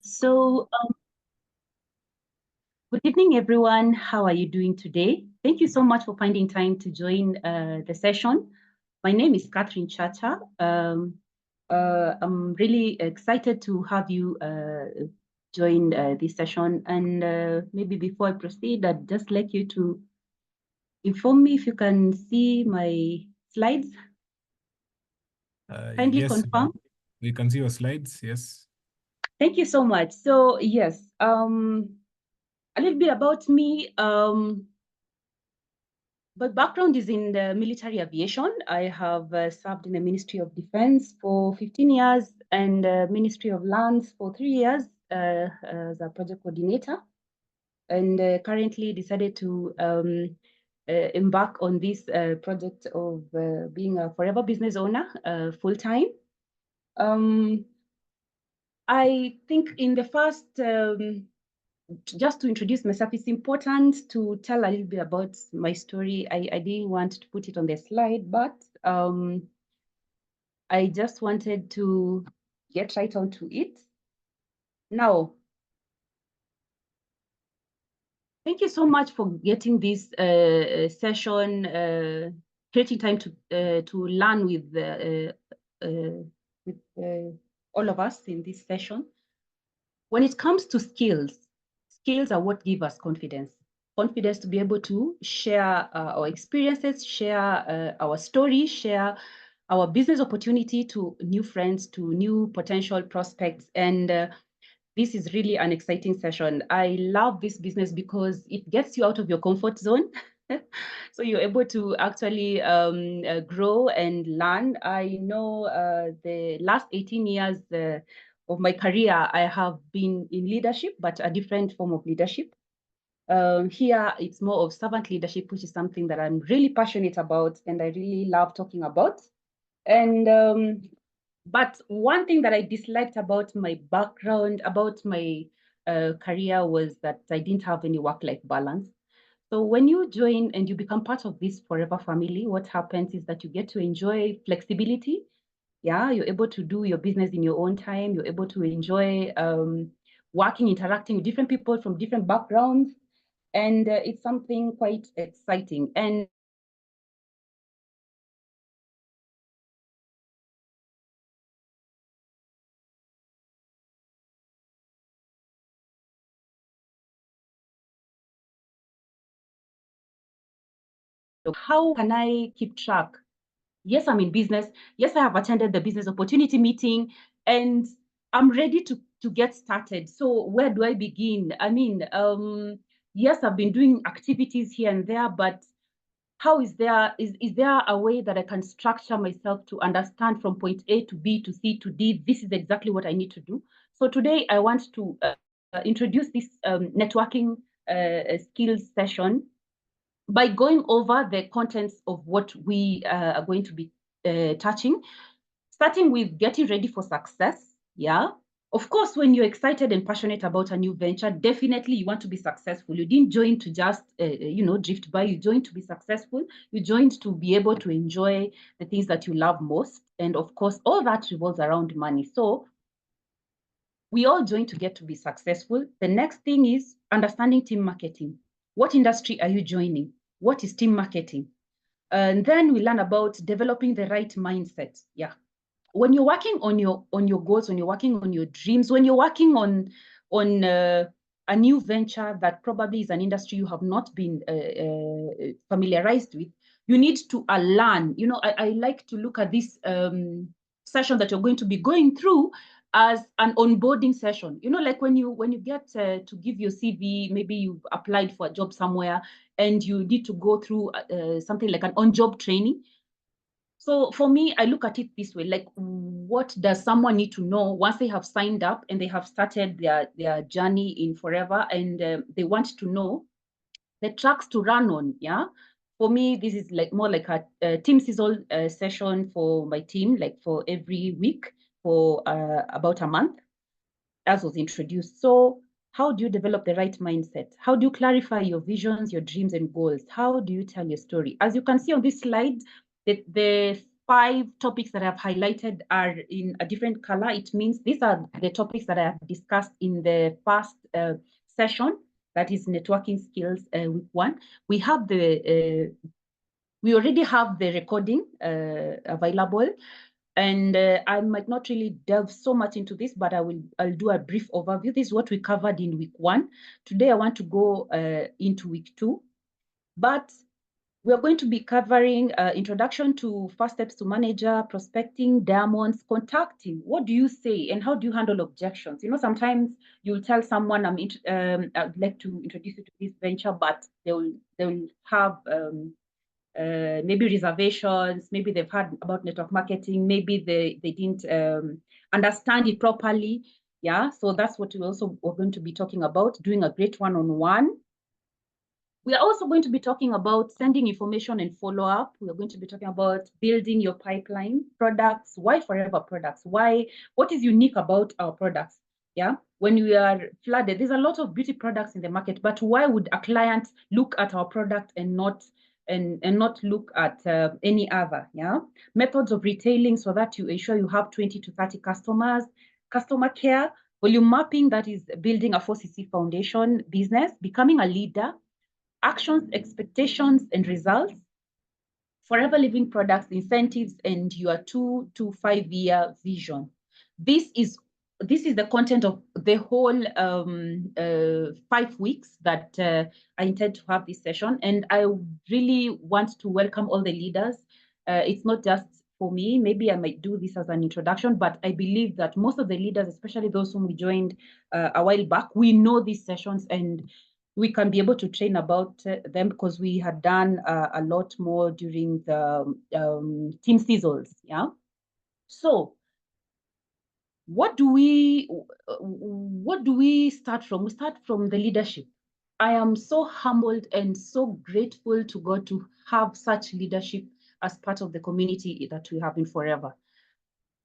So, good evening, everyone. How are you doing today? Thank you so much for finding time to join the session. My name is Catherine Chacha. I'm really excited to have you join this session. And maybe before I proceed, I'd just like you to inform me if you can see my slides. Kindly Yes, confirm. we can see your slides. Yes. Thank you so much. So, yes, a little bit about me. But background is in the military aviation. I have served in the Ministry of Defense for 15 years and Ministry of Lands for 3 years as a project coordinator. And currently decided to embark on this project of being a forever business owner full time. I think in the first just to introduce myself, it's important to tell a little bit about my story. I didn't want to put it on the slide, but I just wanted to get right onto it. Now, thank you so much for getting this session, creating time to learn with all of us in this session. When it comes to skills, skills are what give us confidence. Confidence to be able to share our experiences, share our story, share our business opportunity to new friends, to new potential prospects. And this is really an exciting session. I love this business because it gets you out of your comfort zone. So you're able to actually grow and learn. I know the last 18 years of my career, I have been in leadership, but a different form of leadership. Here, it's more of servant leadership, which is something that I'm really passionate about and I really love talking about. And but one thing that I disliked about my background, about my career, was that I didn't have any work-life balance. So when you join and you become part of this forever family, what happens is that you get to enjoy flexibility. Yeah, you're able to do your business in your own time. You're able to enjoy working, interacting with different people from different backgrounds. And it's something quite exciting. And how can I keep track? Yes, I'm in business. Yes, I have attended the business opportunity meeting and I'm ready to get started. So where do I begin? I mean, yes, I've been doing activities here and there, but how is there a way that I can structure myself to understand from point A to B to C to D, this is exactly what I need to do? So today I want to introduce this networking skills session by going over the contents of what we are going to be touching, starting with getting ready for success. Yeah. Of course, when you're excited and passionate about a new venture, definitely you want to be successful. You didn't join to just, drift by. You joined to be successful. You joined to be able to enjoy the things that you love most. And of course, all that revolves around money. So we all join to get to be successful. The next thing is understanding team marketing. What industry are you joining? What is team marketing? And then we learn about developing the right mindset. Yeah. When you're working on your goals, when you're working on your dreams, when you're working on a new venture that probably is an industry you have not been familiarized with, you need to learn. You know, I like to look at this session that you're going to be going through as an onboarding session. You know, like when you get to give your CV, maybe you've applied for a job somewhere and you need to go through something like an on-job training. So for me, I look at it this way, like what does someone need to know once they have signed up and they have started their journey in forever and they want to know the tracks to run on, yeah? For me, this is like more like a team season session for my team, like for every week for about a month, as was introduced. So how do you develop the right mindset? How do you clarify your visions, your dreams and goals? How do you tell your story? As you can see on this slide, the 5 topics that I've highlighted are in a different color. It means these are the topics that I have discussed in the first session, that is networking skills week 1. We have we already have the recording available, and I might not really delve so much into this, but I'll do a brief overview. This is what we covered in week 1. Today I want to go into week 2, but we are going to be covering introduction to first steps to manager, prospecting, diamonds, contacting. What do you say and how do you handle objections? You know, sometimes you'll tell someone I'd like to introduce you to this venture, but they'll have maybe reservations, maybe they've heard about network marketing, maybe they didn't understand it properly. Yeah, so that's what we're going to be talking about, doing a great one-on-one. We are also going to be talking about sending information and follow-up. We are going to be talking about building your pipeline, products, why forever products, what is unique about our products? Yeah, when we are flooded, there's a lot of beauty products in the market, but why would a client look at our product and not look at any other? Yeah, methods of retailing so that you ensure you have 20 to 30 customers, customer care, volume mapping, that is building a 4CC foundation business, becoming a leader, actions, expectations, and results, forever living products, incentives, and your 2 to 5 year vision. This is the content of the whole 5 weeks that I intend to have this session. And I really want to welcome all the leaders. It's not just for me. Maybe I might do this as an introduction, but I believe that most of the leaders, especially those whom we joined a while back, we know these sessions and we can be able to train about them because we had done a lot more during the team seasons. Yeah. So what do we start from? We start from the leadership. I am so humbled and so grateful to God to have such leadership as part of the community that we have in Forever.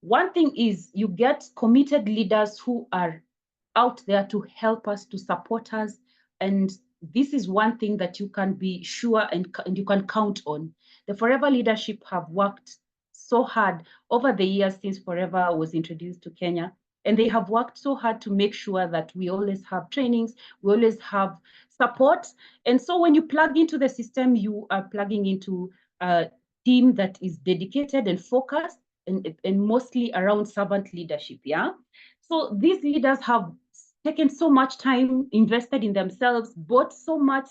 One thing is you get committed leaders who are out there to help us, to support us. And this is one thing that you can be sure and you can count on. The Forever leadership have worked so hard over the years since Forever was introduced to Kenya. And they have worked so hard to make sure that we always have trainings, we always have support. And so when you plug into the system, you are plugging into a team that is dedicated and focused and mostly around servant leadership. Yeah. So these leaders have taken so much time, invested in themselves, bought so much,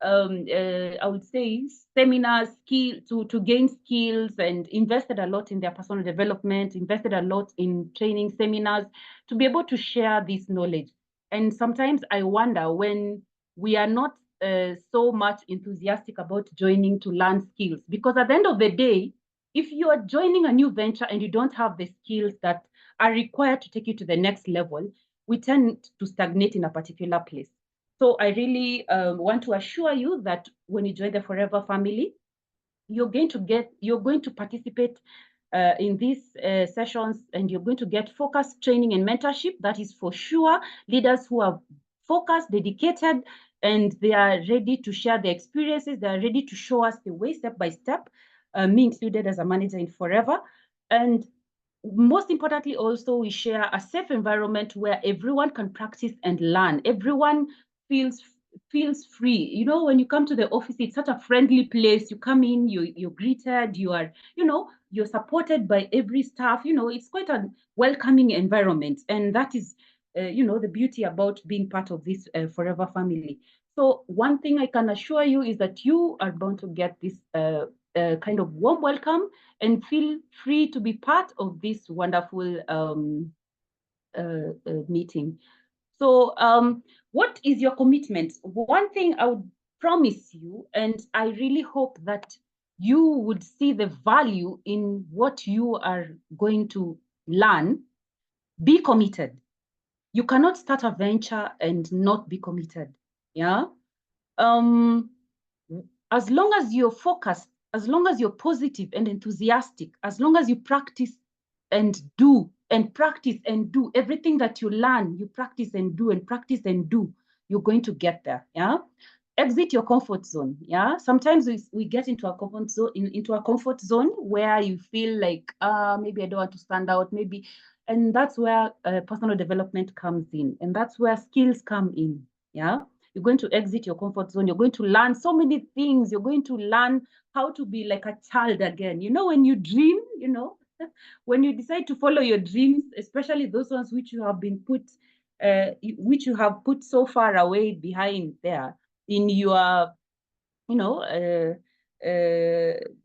I would say, seminars, to gain skills, and invested a lot in their personal development, invested a lot in training seminars to be able to share this knowledge. And sometimes I wonder when we are not so much enthusiastic about joining to learn skills, because at the end of the day, if you are joining a new venture and you don't have the skills that are required to take you to the next level, we tend to stagnate in a particular place. So I really want to assure you that when you join the Forever family, you're going to participate in these sessions, and you're going to get focused training and mentorship. That is for sure. Leaders who are focused, dedicated, and they are ready to share their experiences. They are ready to show us the way step by step, me included as a manager in Forever. And most importantly, also, we share a safe environment where everyone can practice and learn. Everyone feels free. You know, when you come to the office, it's such a friendly place. You come in, you're greeted, you're supported by every staff. You know, it's quite a welcoming environment. And that is, the beauty about being part of this Forever family. So one thing I can assure you is that you are bound to get this kind of warm welcome and feel free to be part of this wonderful meeting. So what is your commitment? One thing I would promise you, and I really hope that you would see the value in what you are going to learn, be committed. You cannot start a venture and not be committed. Yeah. As long as you're focused, as long as you're positive and enthusiastic, as long as you practice and do and practice and do everything that you learn, you practice and do and practice and do, you're going to get there. Yeah. exit your comfort zone. Yeah, sometimes we get into a comfort zone, into a comfort zone where you feel like maybe I don't want to stand out, maybe, and that's where personal development comes in, and that's where skills come in. Yeah, you're going to exit your comfort zone. You're going to learn so many things. You're going to learn how to be like a child again. When you dream, when you decide to follow your dreams, especially those ones which you have been put which you have put so far away behind there in your, you know,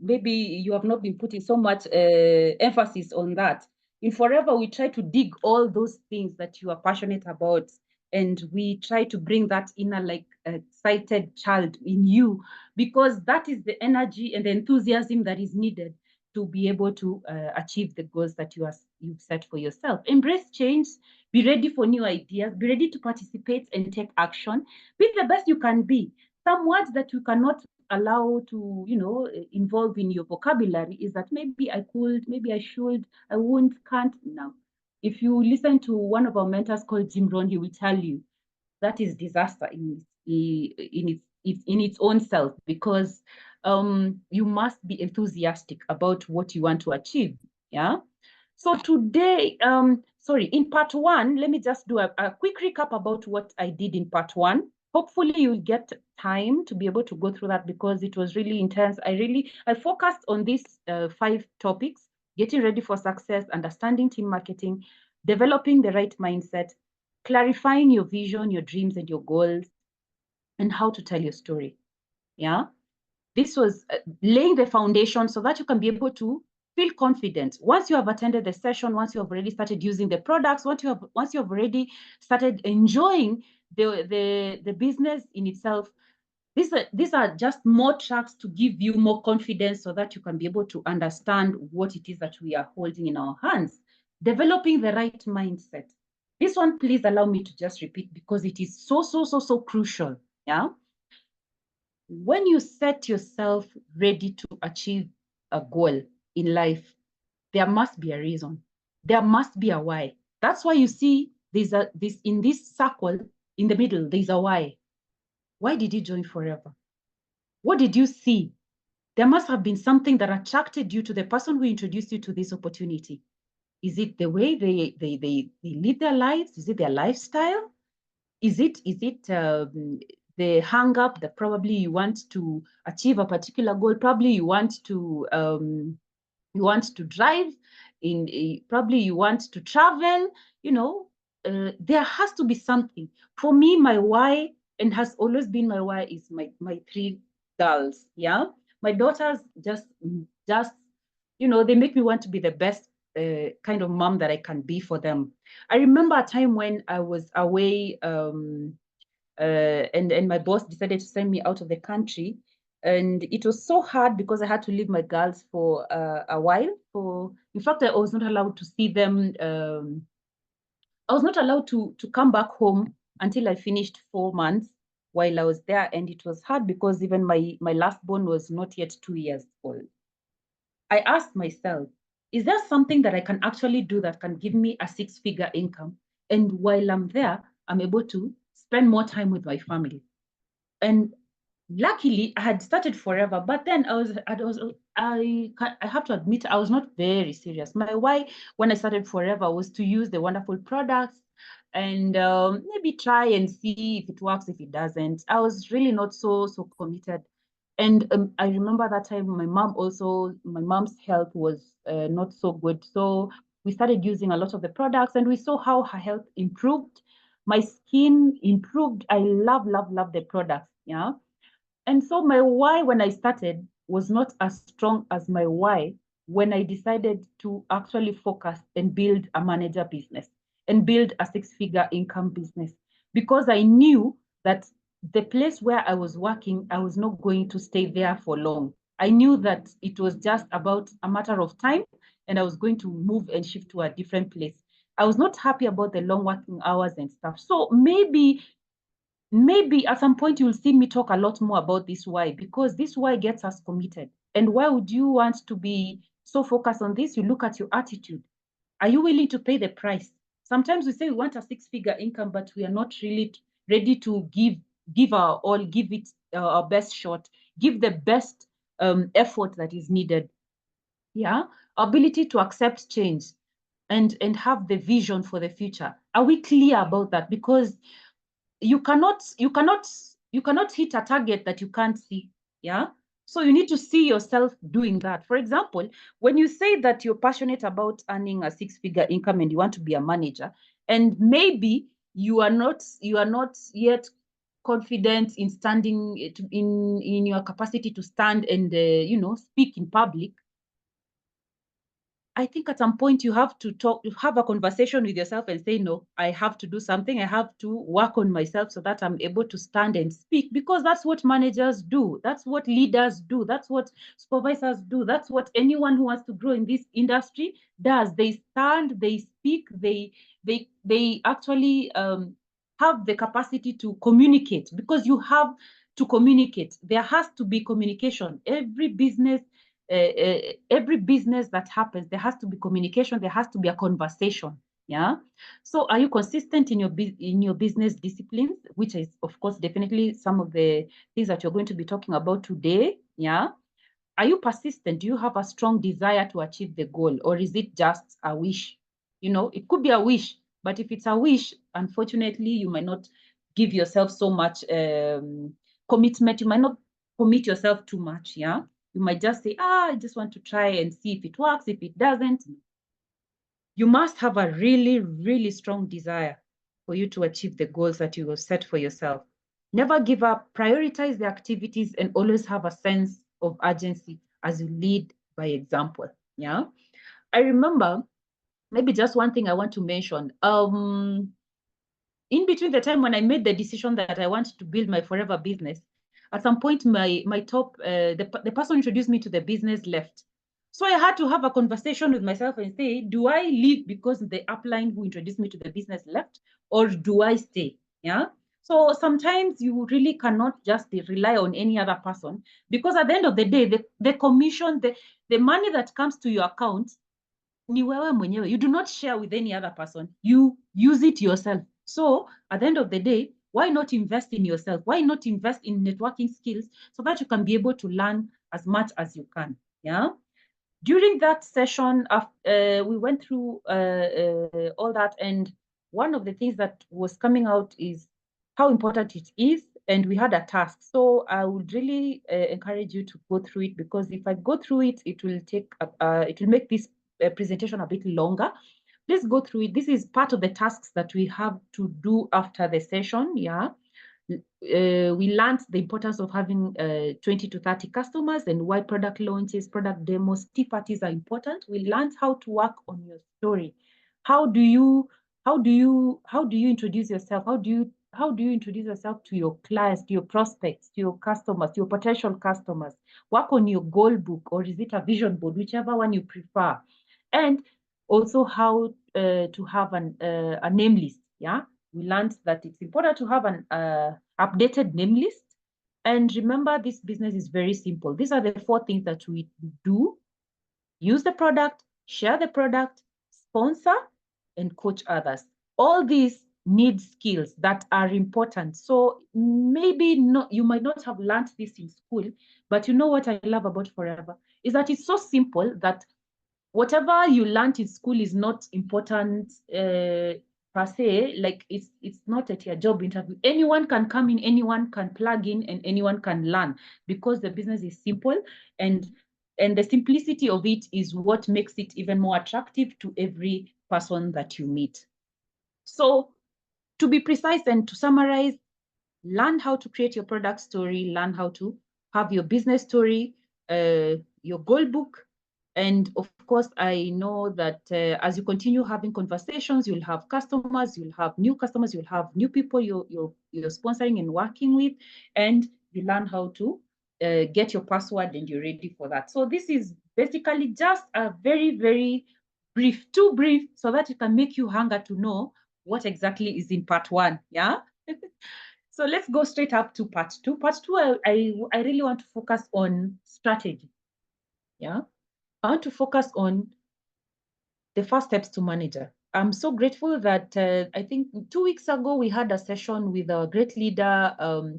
maybe you have not been putting so much emphasis on that. In Forever, we try to dig all those things that you are passionate about, and we try to bring that inner, like, excited child in you, because that is the energy and the enthusiasm that is needed to be able to achieve the goals that you've set for yourself. Embrace change, be ready for new ideas, be ready to participate and take action, be the best you can be. Some words that you cannot allow to, involve in your vocabulary is that maybe I could, maybe I should, I won't, can't. Now, if you listen to one of our mentors called Jim Rohn, he will tell you that is disaster in its own self, because you must be enthusiastic about what you want to achieve. Yeah. So today, in part one, let me just do a quick recap about what I did in part one. Hopefully you'll get time to be able to go through that, because it was really intense. I focused on these 5 topics: getting ready for success, understanding team marketing, developing the right mindset, clarifying your vision, your dreams, and your goals, and how to tell your story. Yeah. This was laying the foundation so that you can be able to feel confident. Once you have attended the session, once you have already started using the products, once you have already started enjoying the business in itself, these are just more tracks to give you more confidence so that you can be able to understand what it is that we are holding in our hands. Developing the right mindset. This one, please allow me to just repeat, because it is so crucial. Yeah. When you set yourself ready to achieve a goal in life, there must be a reason. There must be a why. That's why you see this in this circle in the middle, there's a why. Why did you join Forever? What did you see? There must have been something that attracted you to the person who introduced you to this opportunity. Is it the way they live their lives? Is it their lifestyle? Is it the hang up that probably you want to achieve a particular goal? Probably you want to drive probably you want to travel. There has to be something. For me, my why, and has always been my why, is my 3 girls. Yeah, my daughters just they make me want to be the best kind of mom that I can be for them. I remember a time when I was away, and my boss decided to send me out of the country, and it was so hard because I had to leave my girls for a while. In fact, I was not allowed to see them. I was not allowed to come back home until I finished 4 months while I was there, and it was hard because even my last born was not yet 2 years old. I asked myself, is there something that I can actually do that can give me a 6-figure income? And while I'm there, I'm able to spend more time with my family. And luckily, I had started Forever, but then I have to admit, I was not very serious. My why when I started Forever was to use the wonderful products and maybe try and see if it works. If it doesn't, I was really not so committed. And I remember that time my mom's health was not so good, so we started using a lot of the products, and we saw how her health improved. My skin improved. I love the products. Yeah. And so my why when I started was not as strong as my why when I decided to actually focus and build a manager business and build a 6-figure income business, because I knew that the place where I was working, I was not going to stay there for long. I knew that it was just about a matter of time, and I was going to move and shift to a different place. I was not happy about the long working hours and stuff. So maybe at some point you'll see me talk a lot more about this why, because this why gets us committed. And why would you want to be so focused on this? You look at your attitude. Are you willing to pay the price? Sometimes we say we want a 6-figure income, but we are not really ready to give give our all, give it our best shot, give the best effort that is needed. Yeah, ability to accept change and have the vision for the future. Are we clear about that? Because you cannot hit a target that you can't see. Yeah, so you need to see yourself doing that. For example, when you say that you're passionate about earning a six-figure income and you want to be a manager, and maybe you are not yet confident in standing in your capacity to stand and speak in public. I think at some point you have to have a conversation with yourself and say, no, I have to do something. I have to work on myself so that I'm able to stand and speak, because that's what managers do. That's what leaders do. That's what supervisors do. That's what anyone who wants to grow in this industry does. They stand, they speak, they actually have the capacity to communicate, because you have to communicate. There has to be communication. Every business that happens, there has to be communication, there has to be a conversation. Yeah, so are you consistent in your business disciplines, which is of course definitely some of the things that you're going to be talking about today. Yeah, are you persistent? Do you have a strong desire to achieve the goal, or is it just a wish? It could be a wish, but if it's a wish, unfortunately, you might not give yourself so much commitment. You might not commit yourself too much. Yeah, you might just say, I just want to try and see if it works. If it doesn't, you must have a really, really strong desire for you to achieve the goals that you will set for yourself. Never give up, prioritize the activities, and always have a sense of urgency as you lead by example. Yeah. I remember maybe just one thing I want to mention. In between the time when I made the decision that I wanted to build my forever business, at some point my top the person introduced me to the business left. So I had to have a conversation with myself and say, do I leave because the upline who introduced me to the business left, or do I stay? Yeah. So sometimes you really cannot just rely on any other person, because at the end of the day, the commission, the money that comes to your account ni wewe mwenyewe. You do not share with any other person. You use it yourself. So at the end of the day, why not invest in yourself? Why not invest in networking skills so that you can be able to learn as much as you can? Yeah. During that session, we went through all that, and one of the things that was coming out is how important it is, and we had a task. So I would really encourage you to go through it, because if I go through it, it will make this presentation a bit longer. Please go through it. This is part of the tasks that we have to do after the session. Yeah. We learned the importance of having 20 to 30 customers, and why product launches, product demos, tea parties are important. We learned how to work on your story. How do you introduce yourself? How do you introduce yourself to your clients, to your prospects, to your customers, to your potential customers? Work on your goal book, or is it a vision board, whichever one you prefer. And also how to have a name list. Yeah, we learned that it's important to have an updated name list. And remember, this business is very simple. These are the 4 things that we do: use the product, share the product, sponsor, and coach others. All these need skills that are important. So maybe you might not have learned this in school, but you know what I love about Forever is that it's so simple that whatever you learned in school is not important per se. Like it's not at your job interview. Anyone can come in, anyone can plug in, and anyone can learn, because the business is simple, and the simplicity of it is what makes it even more attractive to every person that you meet. So to be precise and to summarize, learn how to create your product story, learn how to have your business story, your goal book. And of course, I know that as you continue having conversations, you'll have customers, you'll have new customers, you'll have new people you're sponsoring and working with, and you learn how to get your password, and you're ready for that. So this is basically just a very, very brief, too brief, so that it can make you hunger to know what exactly is in part 1. Yeah. So let's go straight up to part 2. Part 2, I really want to focus on strategy. Yeah. I want to focus on the 1st steps to manager. I'm so grateful that I think 2 weeks ago we had a session with our great leader,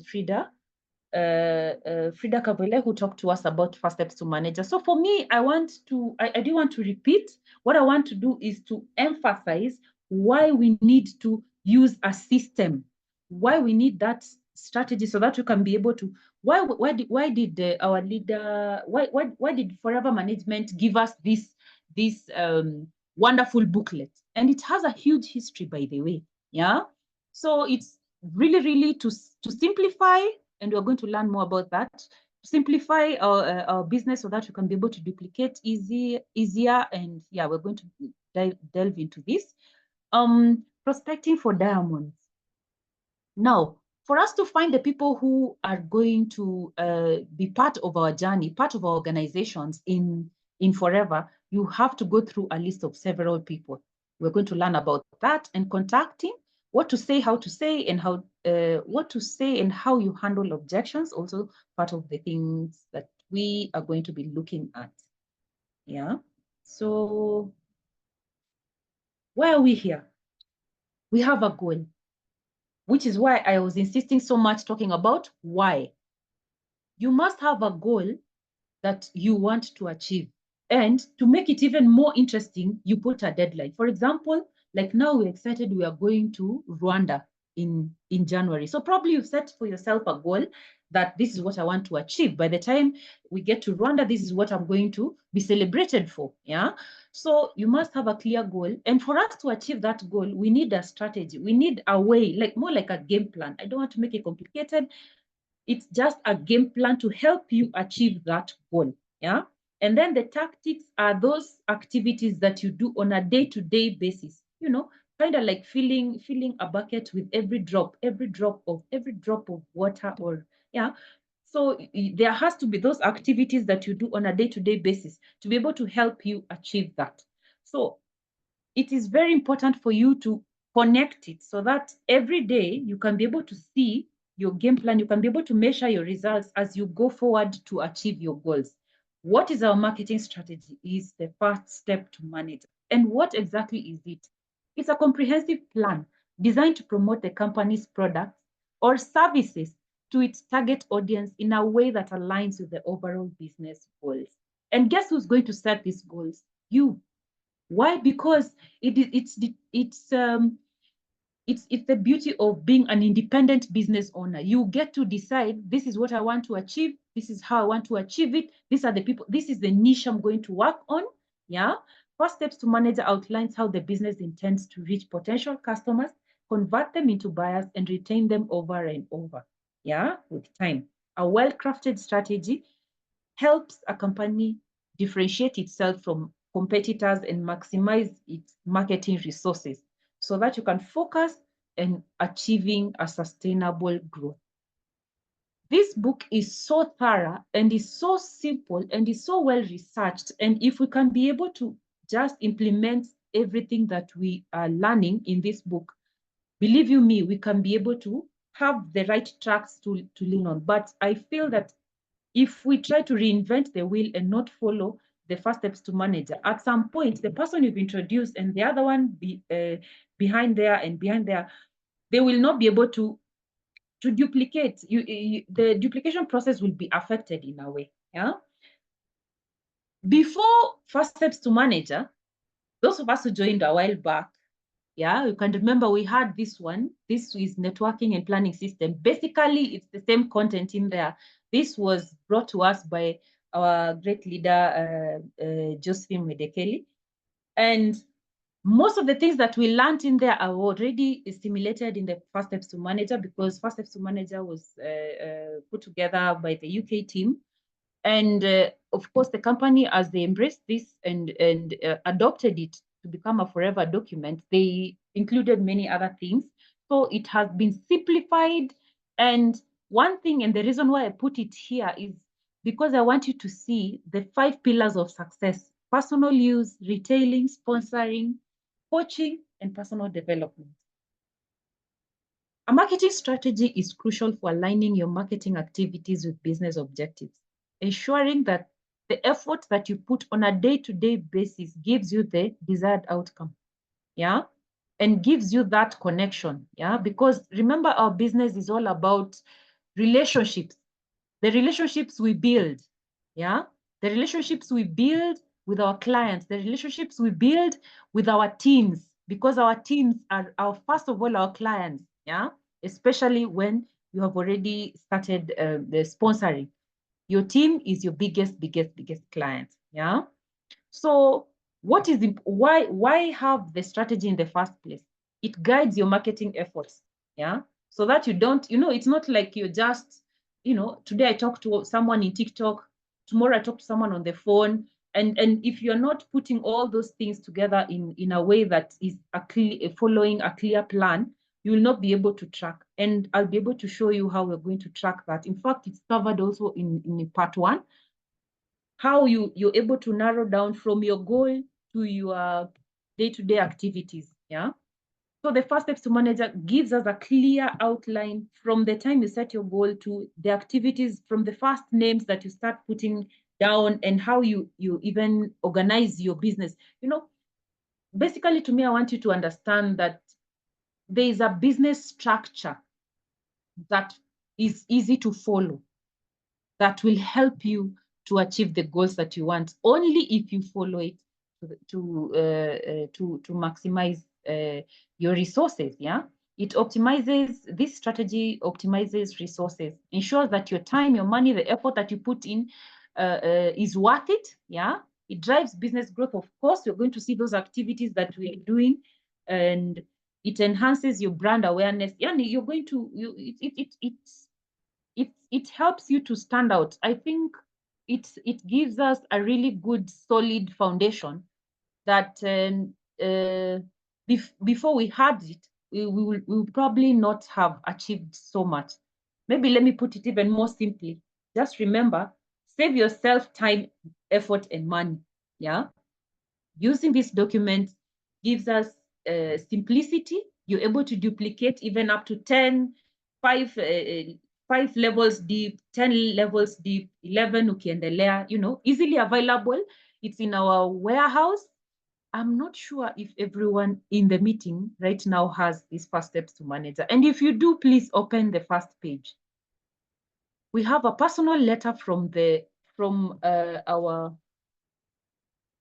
Frida Kavele, who talked to us about first steps to manager. So for me, I do want to repeat. What I want to do is to emphasize why we need to use a system, why we need that strategy so that we can be able to, why did our leader, why did Forever Management give us this wonderful booklet? And it has a huge history, by the way. Yeah. So it's really to simplify, and we're going to learn more about that. Simplify our business so that we can be able to duplicate easier. And yeah, we're going to delve into this. Prospecting for diamonds. Now, for us to find the people who are going to be part of our journey, part of our organizations in Forever, you have to go through a list of several people. We're going to learn about that and contacting, what to say, how to say, and how what to say and how you handle objections. Also, part of the things that we are going to be looking at. Yeah. So, why are we here? We have a goal, which is why I was insisting so much talking about why. You must have a goal that you want to achieve. And to make it even more interesting, you put a deadline. For example, like now we're excited, we are going to Rwanda in January. So probably you've set for yourself a goal that this is what I want to achieve. By the time we get to Rwanda, this is what I'm going to be celebrated for. Yeah. So you must have a clear goal. And for us to achieve that goal, we need a strategy. We need a way, like more like a game plan. I don't want to make it complicated. It's just a game plan to help you achieve that goal. Yeah. And then the tactics are those activities that you do on a day-to-day basis, kind of like filling a bucket with every drop of water, or yeah. So there has to be those activities that you do on a day-to-day basis to be able to help you achieve that. So it is very important for you to connect it so that every day you can be able to see your game plan, you can be able to measure your results as you go forward to achieve your goals. What is our marketing strategy is the first step to manage. And what exactly is it? It's a comprehensive plan designed to promote the company's products or services to its target audience in a way that aligns with the overall business goals. And guess who's going to set these goals? You. Why? Because it's the beauty of being an independent business owner. You get to decide, this is what I want to achieve, this is how I want to achieve it, these are the people, this is the niche I'm going to work on. Yeah. First steps to manager outlines how the business intends to reach potential customers, convert them into buyers, and retain them over and over. Yeah, with time. A well-crafted strategy helps a company differentiate itself from competitors and maximize its marketing resources so that you can focus on achieving a sustainable growth. This book is so thorough and is so simple and is so well researched. And if we can be able to just implement everything that we are learning in this book, believe you me, we can be able to have the right tracks to lean on. But I feel that if we try to reinvent the wheel and not follow the first steps to manager, at some point, the person you've introduced and the other one behind there, they will not be able to duplicate. The duplication process will be affected in a way. Yeah. Before first steps to manager, those of us who joined a while back, yeah, you can remember we had this one. This is networking and planning system. Basically, it's the same content in there. This was brought to us by our great leader, Josephine Wedekeli. And most of the things that we learned in there are already stimulated in the first steps to manager, because first steps to manager was put together by the UK team. And of course, the company, as they embraced this and adopted it to become a forever document, they included many other things. So it has been simplified. And one thing, and the reason why I put it here is because I want you to see the 5 pillars of success: personal use, retailing, sponsoring, coaching, and personal development. A marketing strategy is crucial for aligning your marketing activities with business objectives, ensuring that the effort that you put on a day-to-day basis gives you the desired outcome. yeah, and gives you that connection, yeah, because remember, our business is all about relationships, the relationships we build, yeah, the relationships we build with our clients, the relationships we build with our teams, because our teams are our, first of all, our clients, yeah, especially when you have already started the sponsoring. Your team is your biggest client, yeah. So what is the, why have the strategy in the first place? It guides your marketing efforts, yeah, so that you don't, it's not like you're just, today I talk to someone in TikTok, tomorrow I talk to someone on the phone, and if you're not putting all those things together in a way that is following a clear plan, you will not be able to track. And I'll be able to show you how we're going to track that. In fact, it's covered also in part one, how you're able to narrow down from your goal to your day-to-day activities, yeah. So the first steps to manager gives us a clear outline from the time you set your goal to the activities, from the first names that you start putting down, and how you even organize your business. Basically, to me, I want you to understand that there is a business structure that is easy to follow, that will help you to achieve the goals that you want, only if you follow it to maximize your resources, yeah. It optimizes, this strategy optimizes resources, ensures that your time, your money, the effort that you put in is worth it, yeah. It drives business growth. Of course, you're going to see those activities that we're doing, and it enhances your brand awareness. Yeah, you're going to, it helps you to stand out. I think it gives us a really good solid foundation that before we had it, we will probably not have achieved so much. Maybe let me put it even more simply. Just remember, save yourself time, effort, and money. Yeah. Using this document gives us simplicity. You're able to duplicate even up to 10, 5, 5 levels deep, 10 levels deep, 11 ukiendelea, easily available. It's in our warehouse. I'm not sure if everyone in the meeting right now has these first steps to manager. And if you do, please open the first page. We have a personal letter from our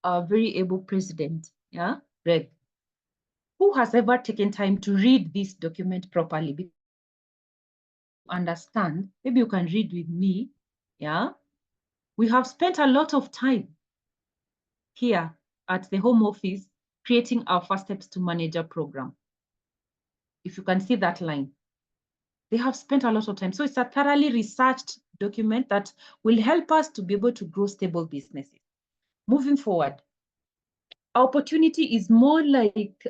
very able president, yeah, Greg. Who has ever taken time to read this document properly? Because understand, maybe you can read with me, yeah? We have spent a lot of time here at the home office creating our first steps to manager program. If you can see that line, they have spent a lot of time. So it's a thoroughly researched document that will help us to be able to grow stable businesses. Moving forward, our opportunity is more like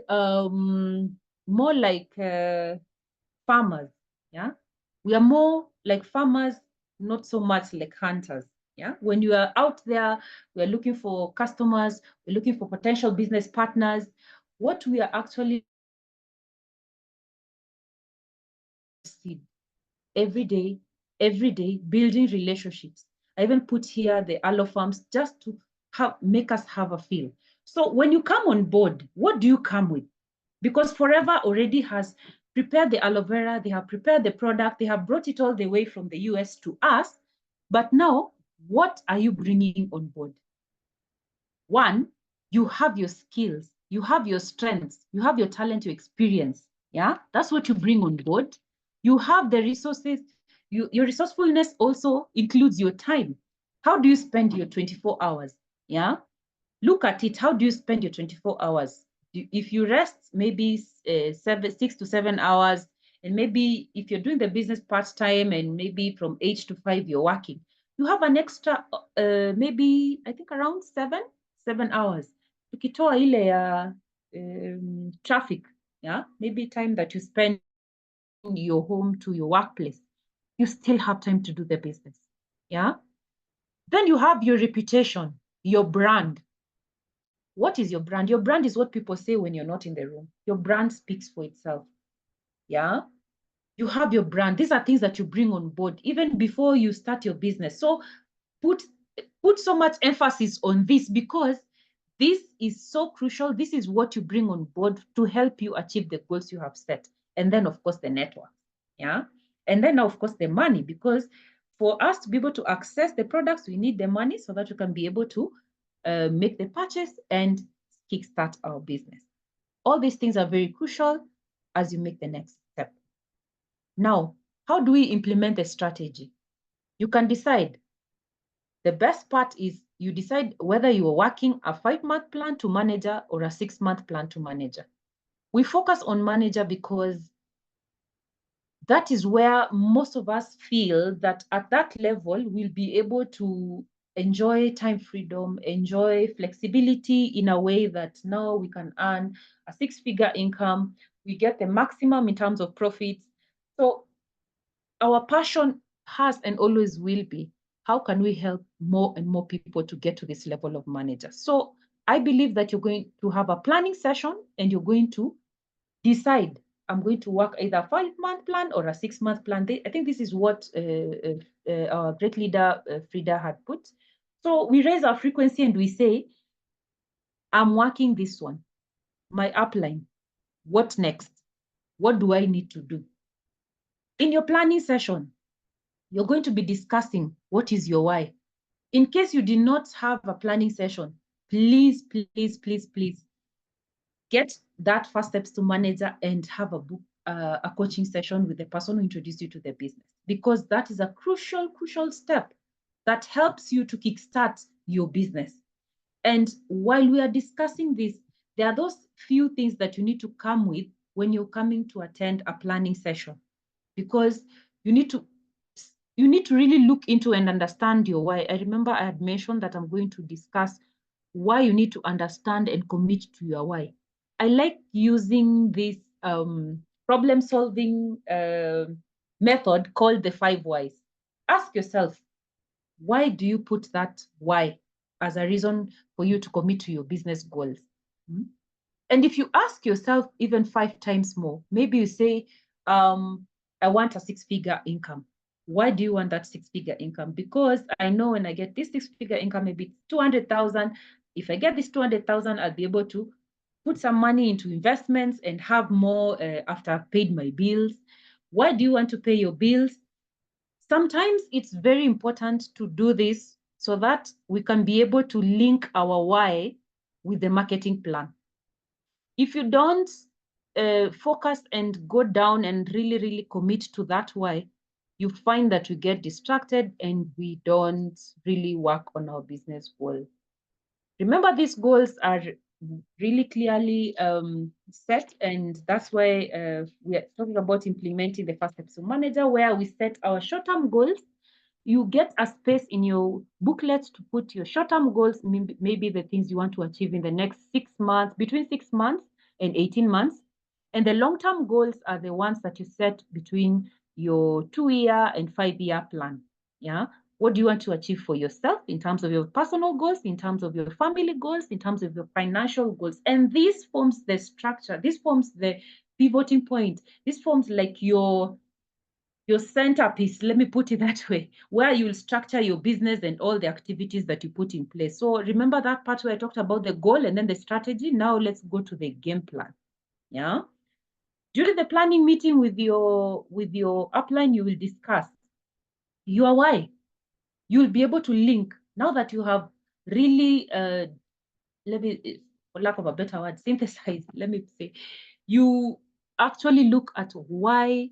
farmers, yeah. We are more like farmers, not so much like hunters, yeah. When you are out there, we are looking for customers, we're looking for potential business partners. What we are actually seed every day, building relationships. I even put here the aloe farms just to make us have a feel. So when you come on board, what do you come with? Because Forever already has prepared the aloe vera, they have prepared the product, they have brought it all the way from the US to us. But now, what are you bringing on board? One, you have your skills, you have your strengths, you have your talent, your experience. Yeah, that's what you bring on board. You have the resources. Your resourcefulness also includes your time. How do you spend your 24 hours? Yeah, look at it. How do you spend your 24 hours? If you rest, maybe 6 to 7 hours, and maybe if you're doing the business part-time and maybe from 8 to 5 you're working, you have an extra, maybe I think around 7 hours. Tukitoa ile ya traffic, yeah, maybe time that you spend your home to your workplace, you still have time to do the business, yeah. Then you have your reputation, your brand. What is your brand? Your brand is what people say when you're not in the room. Your brand speaks for itself. Yeah. You have your brand. These are things that you bring on board even before you start your business. So put so much emphasis on this, because This is so crucial. This is what you bring on board to help you achieve the goals you have set. And then, of course, the network. Yeah. And then, of course, the money, because for us to be able to access the products, we need the money so that we can be able to make the purchase and kickstart our business. All these things are very crucial as you make the next step. Now, how do we implement the strategy? You can decide. The best part is you decide whether you are working a 5-month plan to manager or a 6-month plan to manager. We focus on manager because that is where most of us feel that at that level, we'll be able to enjoy time freedom, enjoy flexibility in a way that now we can earn a 6-figure income. We get the maximum in terms of profits. So our passion has and always will be, how can we help more and more people to get to this level of manager? So I believe that you're going to have a planning session and you're going to decide, I'm going to work either a 5-month plan or a 6-month plan. I think this is what our great leader, Frida, had put. So we raise our frequency and we say, I'm working this one, my upline. What next? What do I need to do? In your planning session, you're going to be discussing what is your why. In case you did not have a planning session, please, please, please, please get that first steps to manager and have a coaching session with the person who introduced you to the business, because that is a crucial, crucial step that helps you to kickstart your business. And while we are discussing this, there are those few things that you need to come with when you're coming to attend a planning session, because you need to really look into and understand your why. I remember I had mentioned that I'm going to discuss why you need to understand and commit to your why. I like using this problem solving method called the 5 whys. Ask yourself, why do you put that why as a reason for you to commit to your business goals? Hmm? And if you ask yourself even 5 times more, maybe you say, I want a 6-figure income. Why do you want that 6-figure income? Because I know when I get this 6-figure income, maybe 200,000. If I get this 200,000, I'll be able to put some money into investments and have more after I've paid my bills. Why do you want to pay your bills? Sometimes it's very important to do this so that we can be able to link our why with the marketing plan. If you don't focus and go down and really, really commit to that why, you find that we get distracted and we don't really work on our business goal. Remember, these goals are really clearly set, and that's why we are talking about implementing the first episode manager, where we set our short-term goals. You get a space in your booklet to put your short-term goals, maybe the things you want to achieve in the next 6 months, between 6 months and 18 months. And the long-term goals are the ones that you set between your 2-year and 5-year plan. Yeah. What do you want to achieve for yourself in terms of your personal goals, in terms of your family goals, in terms of your financial goals? And this forms the structure. This forms the pivoting point. This forms like your centerpiece, let me put it that way, where you'll structure your business and all the activities that you put in place. So remember that part where I talked about the goal and then the strategy. Now let's go to the game plan. Yeah. During the planning meeting with your upline, you will discuss your why. You'll be able to link now that you have really let me, for lack of a better word, synthesize, let me say, you actually look at why,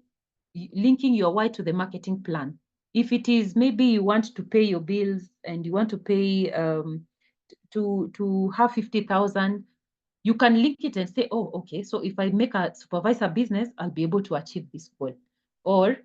linking your why to the marketing plan. If it is maybe you want to pay your bills and you want to pay to have 50,000, you can link it and say, oh, okay, so if I make a supervisor business, I'll be able to achieve this goal. Or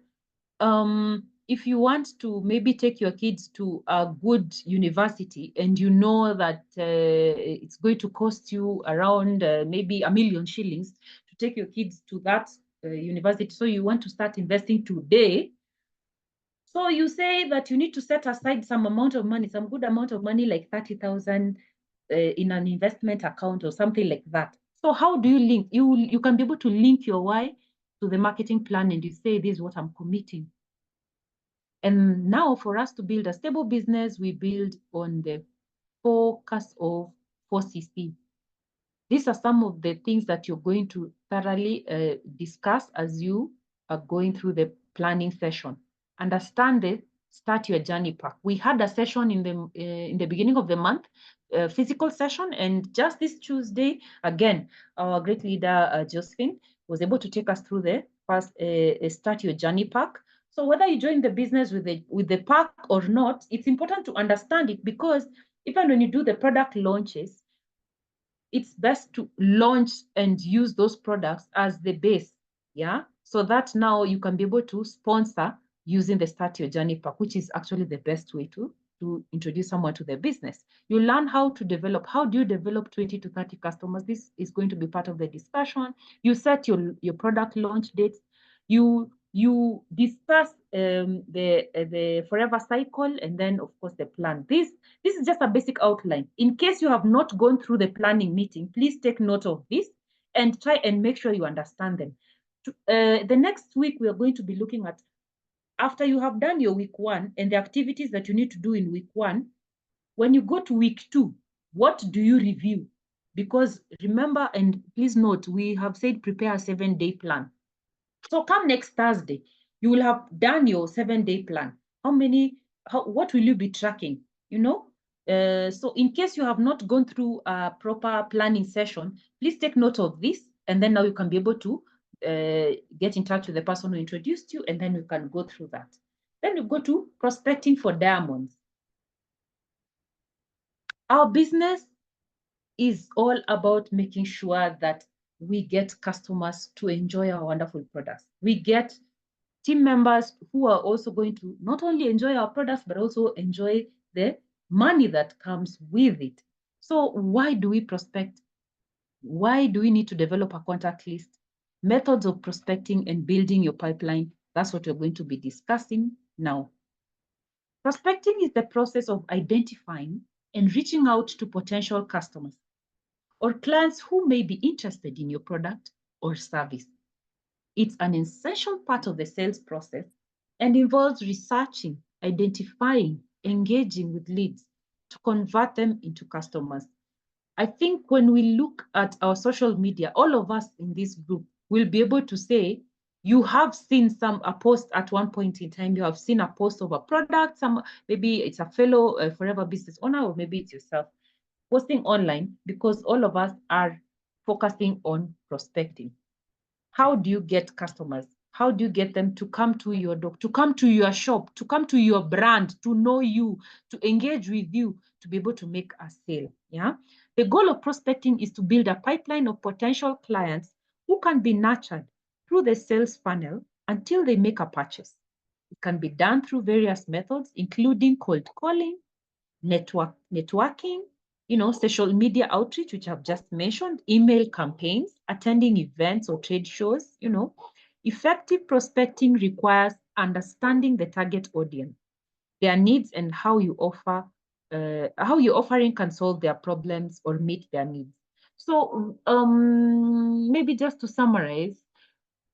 if you want to maybe take your kids to a good university and you know that it's going to cost you around maybe 1,000,000 shillings to take your kids to that university, so you want to start investing today, so you say that you need to set aside some amount of money, some good amount of money, like 30,000 in an investment account or something like that. So how do you link? You can be able to link your why to the marketing plan and you say, this is what I'm committing. And now for us to build a stable business, we build on the focus of 4CC. These are some of the things that you're going to thoroughly discuss as you are going through the planning session. Understand the start your journey pack. We had a session in the beginning of the month, physical session, and just this Tuesday, again, our great leader Josephine was able to take us through the first start your journey pack. So whether you join the business with the pack or not, it's important to understand it, because even when you do the product launches, it's best to launch and use those products as the base, yeah? So that now you can be able to sponsor using the Start Your Journey pack, which is actually the best way to introduce someone to the business. You learn how to develop. How do you develop 20 to 30 customers? This is going to be part of the discussion. You set your product launch dates. You discuss the forever cycle, and then of course the plan. This is just a basic outline. In case you have not gone through the planning meeting, please take note of this and try and make sure you understand them. The next week, we are going to be looking at, after you have done your week 1 and the activities that you need to do in week 1, when you go to week 2, what do you review? Because remember, and please note, we have said prepare a 7-day plan. So come next Thursday, you will have done your 7-day plan. What will you be tracking? So in case you have not gone through a proper planning session, please take note of this. And then now you can be able to get in touch with the person who introduced you, and then you can go through that. Then you go to prospecting for diamonds. Our business is all about making sure that we get customers to enjoy our wonderful products. We get team members who are also going to not only enjoy our products, but also enjoy the money that comes with it. So why do we prospect? Why do we need to develop a contact list? Methods of prospecting and building your pipeline. That's what we're going to be discussing now. Prospecting is the process of identifying and reaching out to potential customers or clients who may be interested in your product or service. It's an essential part of the sales process and involves researching, identifying, engaging with leads to convert them into customers. I think when we look at our social media, all of us in this group will be able to say, you have seen a post at one point in time, you have seen a post of a product, maybe it's a fellow forever business owner, or maybe it's yourself posting online, because all of us are focusing on prospecting. How do you get customers? How do you get them to come to your door, to come to your shop, to come to your brand, to know you, to engage with you, to be able to make a sale? Yeah. The goal of prospecting is to build a pipeline of potential clients who can be nurtured through the sales funnel until they make a purchase. It can be done through various methods, including cold calling, networking, social media outreach, which I've just mentioned, email campaigns, attending events or trade shows. Effective prospecting requires understanding the target audience, their needs, and how your offering can solve their problems or meet their needs. So maybe just to summarize,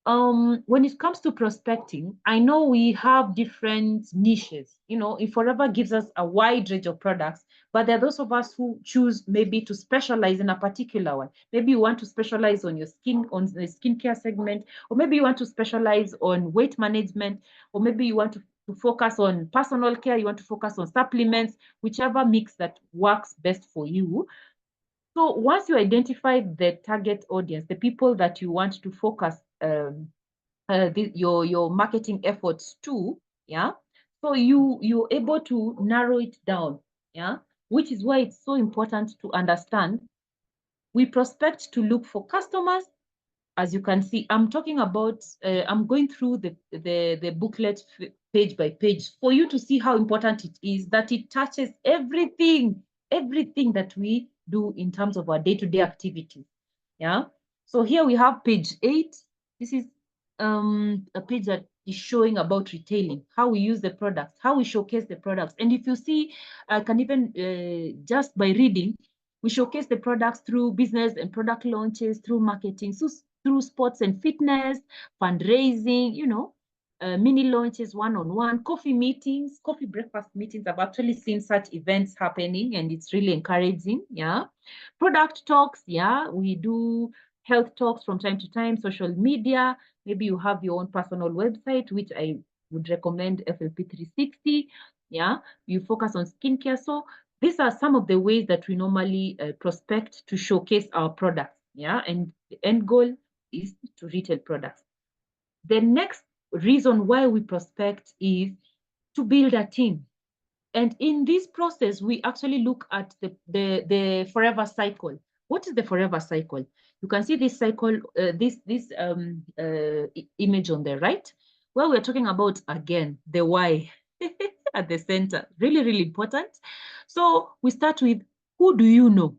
when it comes to prospecting, I know we have different niches. If Forever gives us a wide range of products, but there are those of us who choose maybe to specialize in a particular one. Maybe you want to specialize on the skincare segment, or maybe you want to specialize on weight management, or maybe you want to focus on personal care, you want to focus on supplements, whichever mix that works best for you. So once you identify the target audience, the people that you want to focus your marketing efforts to, yeah. So you're able to narrow it down, yeah. Which is why it's so important to understand. We prospect to look for customers. As you can see, I'm talking about. I'm going through the booklet page by page for you to see how important it is, that it touches everything that we do in terms of our day-to-day activities. Yeah. So here we have page 8. This is a page that is showing about retailing, how we use the products, how we showcase the products. And if you see, I can even just by reading, we showcase the products through business and product launches, through marketing, so through sports and fitness, fundraising, mini launches, one-on-one, coffee meetings, coffee breakfast meetings. I've actually seen such events happening and it's really encouraging. Yeah. Product talks. Yeah. We do health talks from time to time, social media. Maybe you have your own personal website, which I would recommend FLP 360. Yeah. You focus on skincare. So these are some of the ways that we normally prospect to showcase our products. Yeah. And the end goal is to retail products. The next reason why we prospect is to build a team. And in this process, we actually look at the forever cycle. What is the forever cycle? You can see this cycle, image on the right, where we're talking about, again, the why at the center. Really, really important. So we start with, who do you know?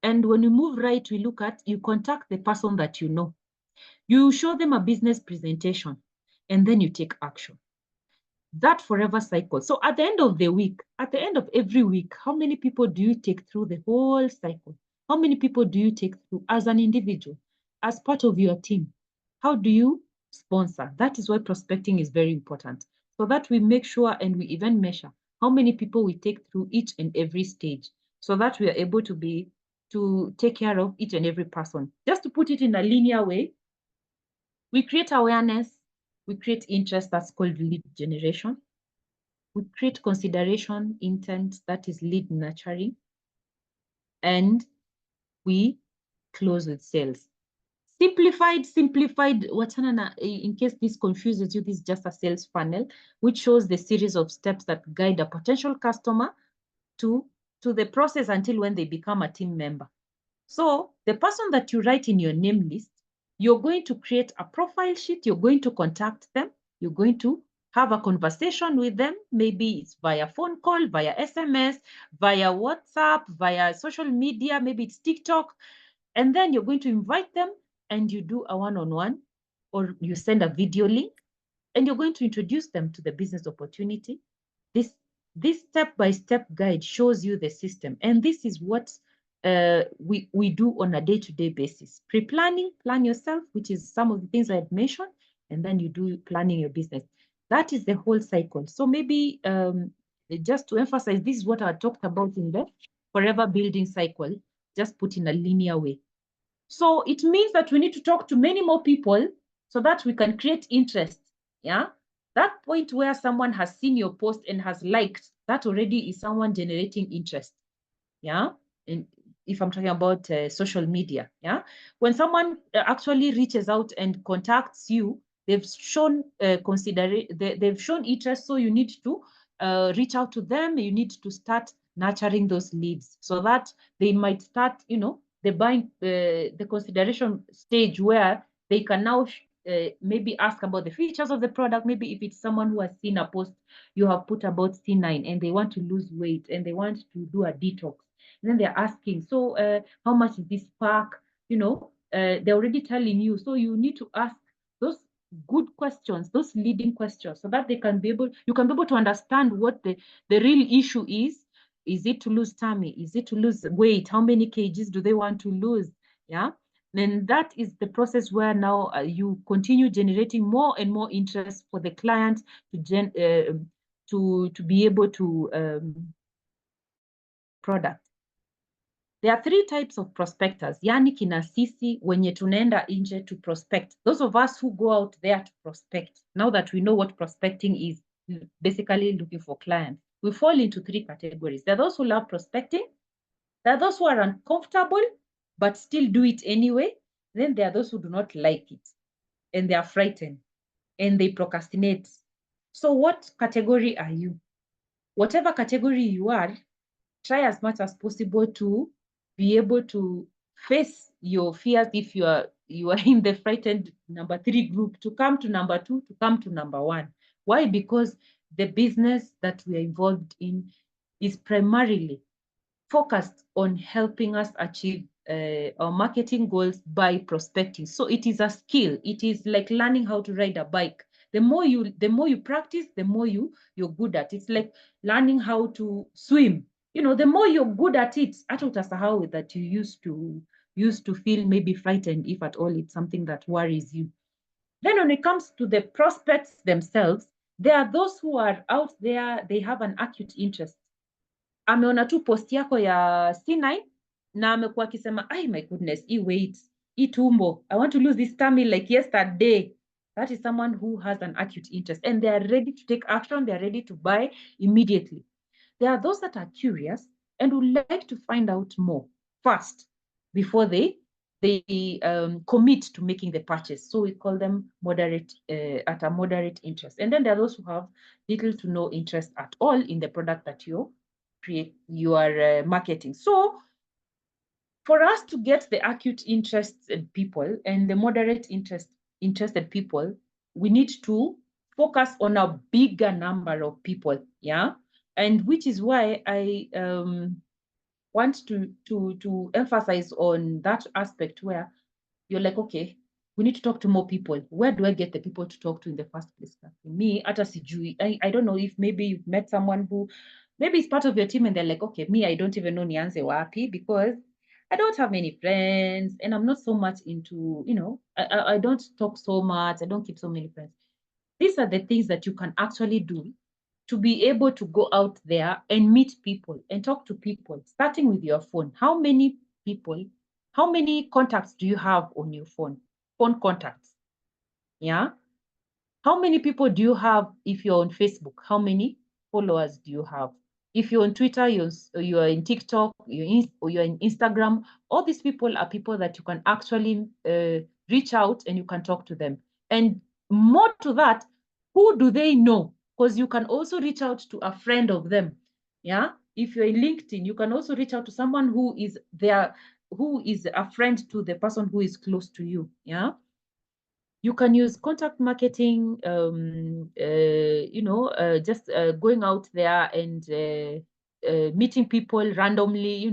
And when we move right, we look at, you contact the person that you know. You show them a business presentation, and then you take action. That forever cycle. So at the end of the week, at the end of every week, how many people do you take through the whole cycle? How many people do you take through as an individual, as part of your team? How do you sponsor? That is why prospecting is very important. So that we make sure and we even measure how many people we take through each and every stage, so that we are able to take care of each and every person. Just to put it in a linear way, we create awareness, we create interest, that's called lead generation. We create consideration, intent, that is lead nurturing, and we close with sales. Simplified, in case this confuses you, this is just a sales funnel, which shows the series of steps that guide a potential customer to the process until when they become a team member. So the person that you write in your name list, you're going to create a profile sheet, you're going to contact them, you're going to have a conversation with them. Maybe it's via phone call, via SMS, via WhatsApp, via social media, maybe it's TikTok. And then you're going to invite them and you do a one-on-one, or you send a video link, and you're going to introduce them to the business opportunity. This step-by-step guide shows you the system. And this is what we do on a day-to-day basis. Pre-planning, plan yourself, which is some of the things I had mentioned, and then you do planning your business. That is the whole cycle. So maybe just to emphasize, this is what I talked about in the forever building cycle, just put in a linear way. So it means that we need to talk to many more people so that we can create interest. Yeah. That point where someone has seen your post and has liked, that already is someone generating interest. Yeah. And if I'm talking about social media, yeah. When someone actually reaches out and contacts you, they've shown they've shown interest. So you need to reach out to them. You need to start nurturing those leads so that they might start, the buying, the consideration stage where they can now maybe ask about the features of the product. Maybe if it's someone who has seen a post you have put about C9 and they want to lose weight and they want to do a detox. And then they're asking, so how much is this pack? They're already telling you. So you need to ask those good questions, those leading questions, so that you can be able to understand what the real issue is. Is it to lose tummy? Is it to lose weight? How many kgs do they want to lose? Yeah. Then that is the process where now you continue generating more and more interest for the client to be able to product. There are three types of prospectors, yani kina sisi wenye tunaenda nje to prospect. Those of us who go out there to prospect, now that we know what prospecting is, basically looking for clients, we fall into three categories. There are those who love prospecting. There are those who are uncomfortable, but still do it anyway. Then there are those who do not like it, and they are frightened, and they procrastinate. So what category are you? Whatever category you are, try as much as possible to be able to face your fears. If you are in the frightened number 3 group, to come to number 2, to come to number 1. Why? Because the business that we are involved in is primarily focused on helping us achieve our marketing goals by prospecting. So it is a skill. It is like learning how to ride a bike. The more you practice, the more you're good at it. It's like learning how to swim. The more you're good at it, hata utasahau that you used to feel maybe frightened, if at all it's something that worries you. Then when it comes to the prospects themselves, there are those who are out there, they have an acute interest. Ameona tu post yako ya C9 na amekuwa akisema, ay my goodness, weight, tumbo, I want to lose this tummy like yesterday. That is someone who has an acute interest and they are ready to take action. They are ready to buy immediately. There are those that are curious and would like to find out more first before they commit to making the purchase. So we call them moderate, at a moderate interest. And then there are those who have little to no interest at all in the product that you are marketing. So for us to get the acute interested people and the moderate interested people, we need to focus on a bigger number of people. Yeah. And which is why I want to emphasize on that aspect where you're like, okay, we need to talk to more people. Where do I get the people to talk to in the first place? Me, hata sijui. I don't know if maybe you've met someone who maybe is part of your team and they're like, okay, me, I don't even know nianze wapi because I don't have many friends and I'm not so much into, I don't talk so much. I don't keep so many friends. These are the things that you can actually do to be able to go out there and meet people and talk to people, starting with your phone. How many people, how many contacts do you have on your phone? Phone contacts. Yeah. How many people do you have if you're on Facebook? How many followers do you have? If you're on Twitter, you're in TikTok, you're in Instagram, all these people are people that you can actually reach out and you can talk to them. And more to that, who do they know? Because you can also reach out to a friend of them. Yeah. If you're in LinkedIn, you can also reach out to someone who is there, who is a friend to the person who is close to you. Yeah. You can use contact marketing, just going out there and meeting people randomly,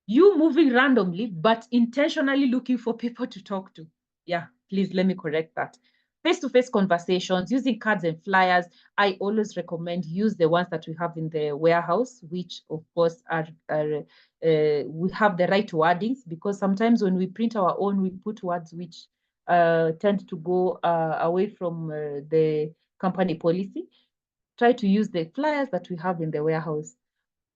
you moving randomly, but intentionally looking for people to talk to. Yeah, please let me correct that. Face-to-face conversations, using cards and flyers. I always recommend use the ones that we have in the warehouse, which of course we have the right wordings, because sometimes when we print our own, we put words which tend to go away from the company policy. Try to use the flyers that we have in the warehouse.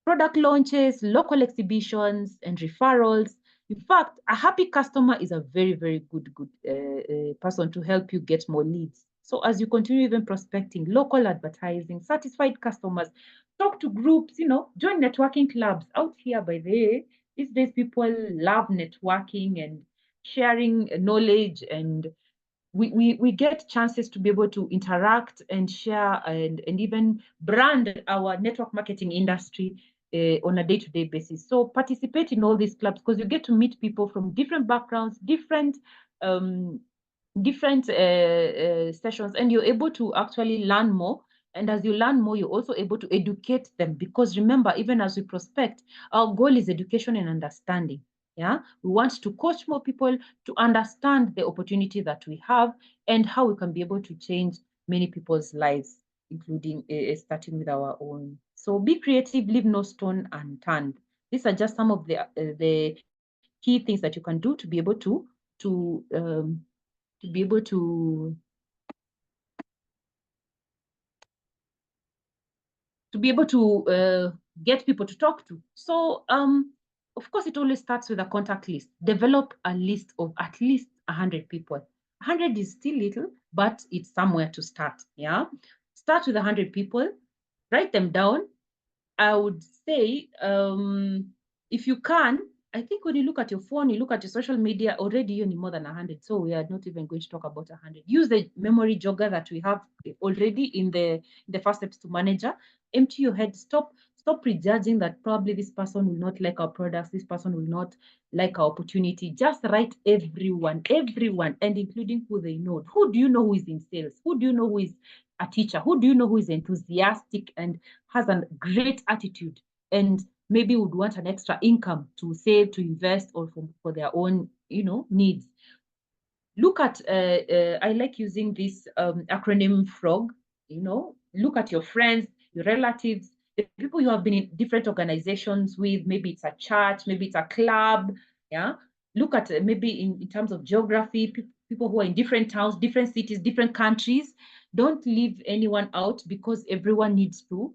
Product launches, local exhibitions, and referrals. In fact, a happy customer is a very, very good person to help you get more leads. So as you continue even prospecting, local advertising, satisfied customers, talk to groups, join networking clubs. Out here, by the way, these days people love networking and sharing knowledge, and we get chances to be able to interact and share and even brand our network marketing industry on a day-to-day basis. So participate in all these clubs because you get to meet people from different backgrounds, different sessions, and you're able to actually learn more. And as you learn more, you're also able to educate them, because remember, even as we prospect, our goal is education and understanding. Yeah, we want to coach more people to understand the opportunity that we have and how we can be able to change many people's lives, including starting with our own. So be creative, leave no stone unturned. These are just some of the key things that you can do to be able to be able to be able to get people to talk to. So of course, it always starts with a contact list. Develop a list of at least 100 people. 100 is still little, but it's somewhere to start. Yeah. Start with 100 people, write them down. I would say, if you can, I think when you look at your phone, you look at your social media, already you need more than 100. So we are not even going to talk about 100. Use the memory jogger that we have already in the first steps to manager. Empty your head. Stop prejudging that probably this person will not like our products, this person will not like our opportunity. Just write everyone, and including who they know. Who do you know who is in sales? Who do you know who is a teacher? Who do you know who is enthusiastic and has a great attitude and maybe would want an extra income to save, to invest, or for their own, needs? Look at, I like using this acronym FROG, look at your friends, your relatives, the people you have been in different organizations with. Maybe it's a church, maybe it's a club. Yeah. look at maybe in terms of geography, people who are in different towns, different cities, different countries. Don't leave anyone out, because everyone needs to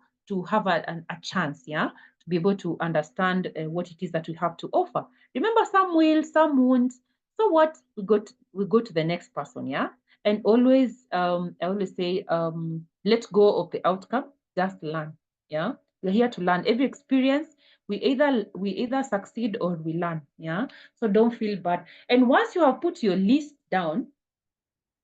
have a chance, yeah, to be able to understand what it is that we have to offer. Remember, some will, some won't. So what? We go to the next person, yeah. And always, I always say, let go of the outcome, just learn, yeah. We're here to learn. Every experience, we either succeed or we learn, yeah. So don't feel bad. And once you have put your list down,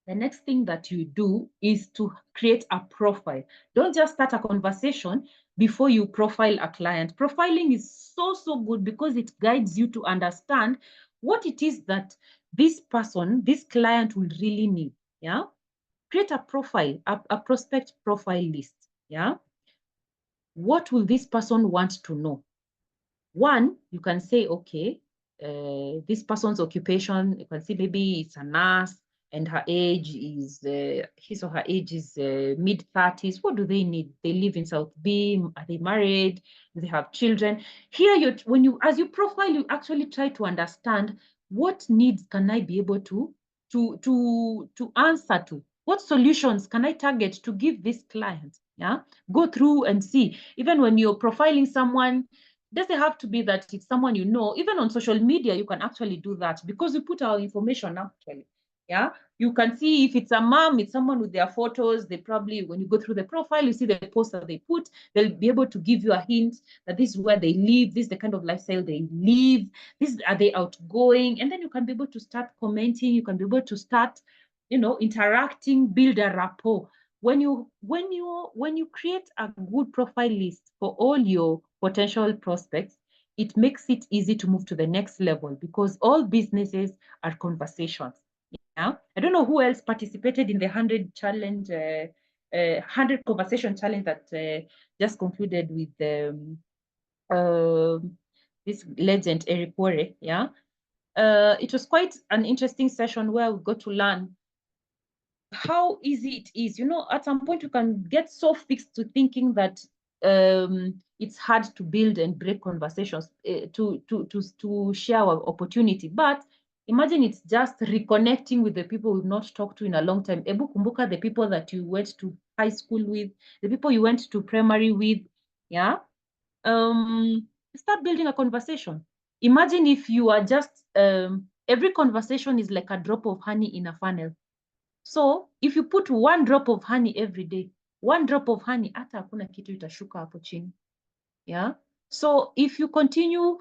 the next thing that you do is to create a profile. Don't just start a conversation before you profile a client. Profiling is so good, because it guides you to understand what it is that this person, this client, will really need, yeah. Create a profile, a prospect profile list, yeah. What will this person want to know? One, you can say, okay, this person's occupation, you can see maybe it's a nurse, and her age is, his or her age is mid-30s. What do they need? They live in South Beam. Are they married? Do they have children? Here, as you profile, you actually try to understand, what needs can I be able to answer to? What solutions can I target to give this client? Yeah, go through and see. Even when you're profiling someone, doesn't have to be that it's someone you know. Even on social media, you can actually do that, because we put our information actually. Yeah, you can see if it's a mom, it's someone with their photos. They probably, when you go through the profile, you see the post that they put. They'll be able to give you a hint that this is where they live, this is the kind of lifestyle they live, this are they outgoing, and then you can be able to start commenting. You can be able to start, interacting, build a rapport. When you create a good profile list for all your potential prospects, it makes it easy to move to the next level, because all businesses are conversations. Yeah, I don't know who else participated in the 100 challenge, 100 conversation challenge that just concluded with this legend Eric Worre. Yeah, it was quite an interesting session where we got to learn how easy it is. At some point, you can get so fixed to thinking that it's hard to build and break conversations, to share our opportunity. But imagine it's just reconnecting with the people we've not talked to in a long time. Ebu kumbuka the people that you went to high school with, the people you went to primary with, yeah. Start building a conversation. Imagine if you are just every conversation is like a drop of honey in a funnel. So if you put one drop of honey every day, one drop of honey, hata hakuna kitu itashuka hapo chini. Yeah. So if you continue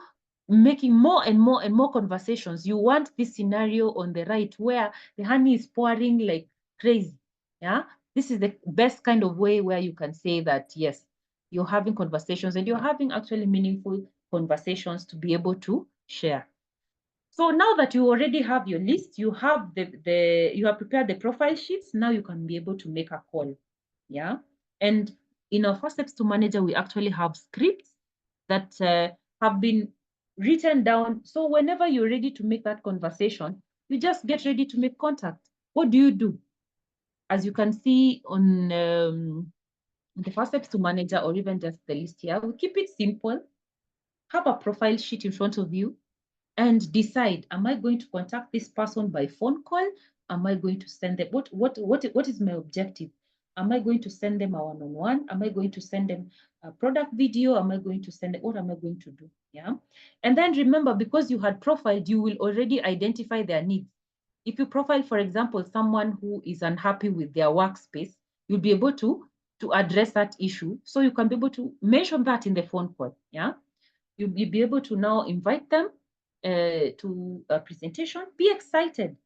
making more and more and more conversations, you want this scenario on the right where the honey is pouring like crazy. Yeah. This is the best kind of way where you can say that, yes, you're having conversations, and you're having actually meaningful conversations to be able to share. So now that you already have your list, you have you have prepared the profile sheets. Now you can be able to make a call. Yeah. And in our first steps to manager, we actually have scripts that have been written down. So whenever you're ready to make that conversation, you just get ready to make contact. What do you do? As you can see on the first steps to manager, or even just the list here, we keep it simple. Have a profile sheet in front of you, and decide, am I going to contact this person by phone call? Am I going to send them, what is my objective? Am I going to send them a one-on-one? Am I going to send them a product video? Am I going to send it? What am I going to do? Yeah. And then remember, because you had profiled, you will already identify their needs. If you profile, for example, someone who is unhappy with their workspace, you'll be able to address that issue. So you can be able to mention that in the phone call. Yeah. You'll be able to now invite them to a presentation. Be excited.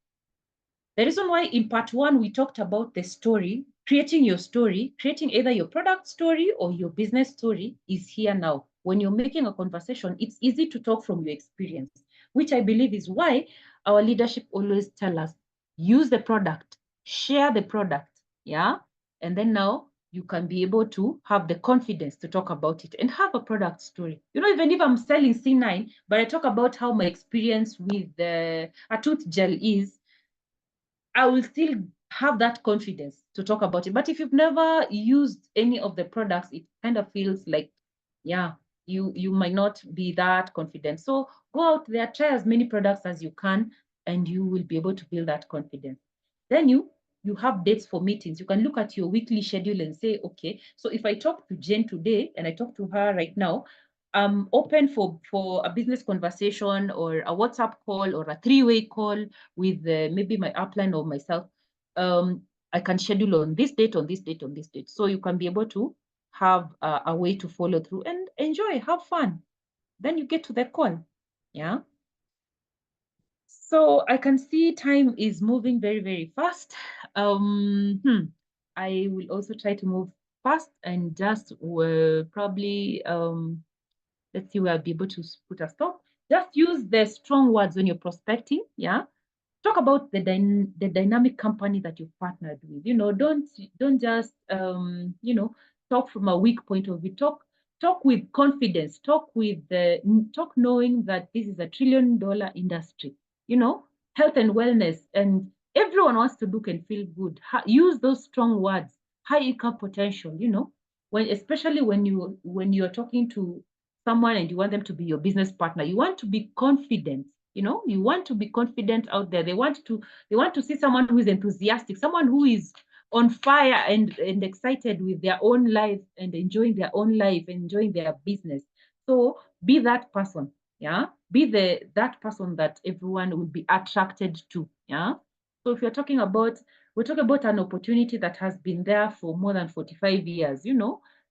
The reason why in part one we talked about the story, creating your story, creating either your product story or your business story, is here now. When you're making a conversation, it's easy to talk from your experience, which I believe is why our leadership always tell us, use the product, share the product, yeah? And then now you can be able to have the confidence to talk about it and have a product story. Even if I'm selling C9, but I talk about how my experience with a tooth gel is, I will still have that confidence to talk about it. But if you've never used any of the products, it kind of feels like, yeah, you might not be that confident. So go out there, try as many products as you can, and you will be able to build that confidence. Then you have dates for meetings. You can look at your weekly schedule and say, okay, so if I talk to Jen today and I talk to her right now, I'm open for a business conversation or a WhatsApp call or a three-way call with maybe my upline or myself. I can schedule on this date, on this date, on this date. So you can be able to have a way to follow through and enjoy, have fun. Then you get to the call. Yeah. So I can see time is moving very, very fast. I will also try to move fast and just probably let's see where I'll be able to put a stop. Just use the strong words when you're prospecting. Yeah. Talk about the dynamic company that you've partnered with. Don't just talk from a weak point of view. Talk with confidence. Talk knowing that this is $1 trillion industry. You know, health and wellness, and everyone wants to look and feel good. Use those strong words. High income potential. Especially when you're talking to someone and you want them to be your business partner, you want to be confident. You want to be confident out there. They want to see someone who is enthusiastic, someone who is on fire and excited with their own life and enjoying their own life, enjoying their business. So be that person. Yeah. Be that person that everyone will be attracted to. Yeah. So if we're talking about an opportunity that has been there for more than 45 years.